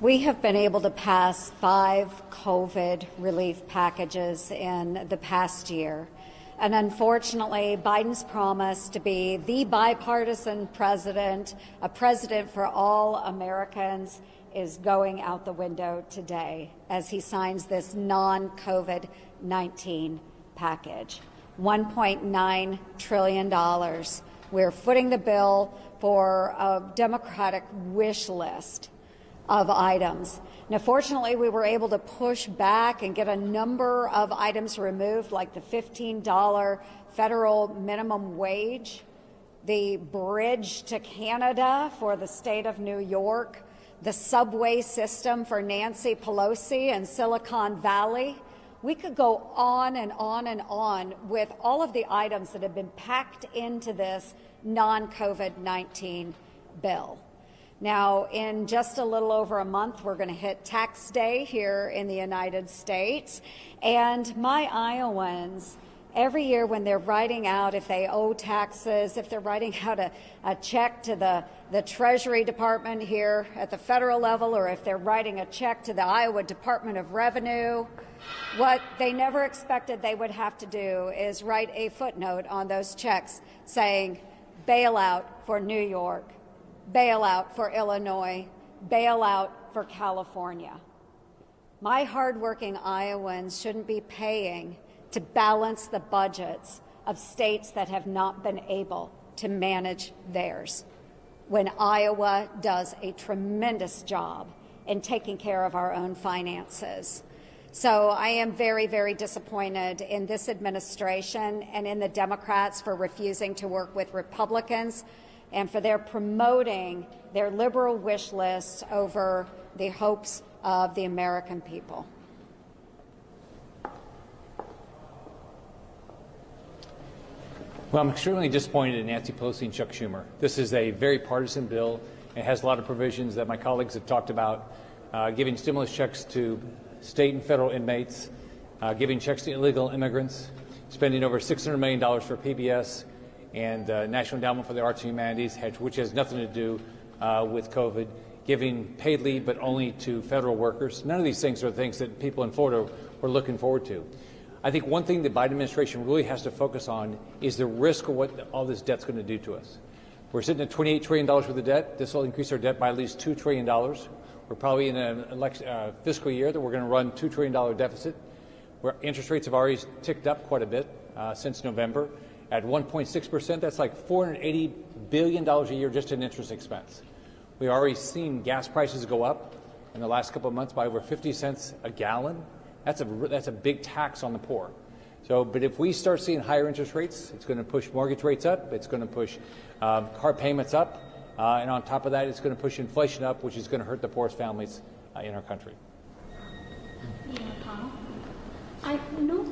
We have been able to pass 5 COVID relief packages in the past year. And unfortunately, Biden's promise to be the bipartisan president, a president for all Americans, is going out the window today as he signs this non-COVID-19 package. $1.9 trillion. We're footing the bill for a Democratic wish list of items. Now, fortunately, we were able to push back and get a number of items removed, like the $15 federal minimum wage, the bridge to Canada for the state of New York, the subway system for Nancy Pelosi and Silicon Valley. We could go on and on and on with all of the items that have been packed into this non-COVID-19 bill. Now, in just a little over a month, we're going to hit tax day here in the United States. And my Iowans, every year when they're writing out, if they owe taxes, if they're writing out a check to the Treasury Department here at the federal level, or if they're writing a check to the Iowa Department of Revenue, what they never expected they would have to do is write a footnote on those checks saying, bailout for New York, bailout for Illinois, bailout for California. My hardworking Iowans shouldn't be paying to balance the budgets of states that have not been able to manage theirs, when Iowa does a tremendous job in taking care of our own finances. So I am very, very disappointed in this administration and in the Democrats for refusing to work with Republicans and for their promoting their liberal wish lists over the hopes of the American people. Well, I'm extremely disappointed in Nancy Pelosi and Chuck Schumer. This is a very partisan bill. It has a lot of provisions that my colleagues have talked about, giving stimulus checks to state and federal inmates, giving checks to illegal immigrants, spending over $600 million for PBS, and National Endowment for the Arts and Humanities, which has nothing to do with COVID, giving paid leave but only to federal workers. None of these things are things that people in Florida were looking forward to. I think one thing the Biden administration really has to focus on is the risk of what all this debt's going to do to us. We're sitting at $28 trillion worth of debt. This will increase our debt by at least $2 trillion. We're probably in an fiscal year that we're going to run $2 trillion deficit, where interest rates have already ticked up quite a bit since November. At 1.6%, that's like $480 billion a year just in interest expense. We've already seen gas prices go up in the last couple of months by over 50 cents a gallon. That's a big tax on the poor. But if we start seeing higher interest rates, it's going to push mortgage rates up, it's going to push car payments up, and on top of that, it's going to push inflation up, which is going to hurt the poorest families in our country. I know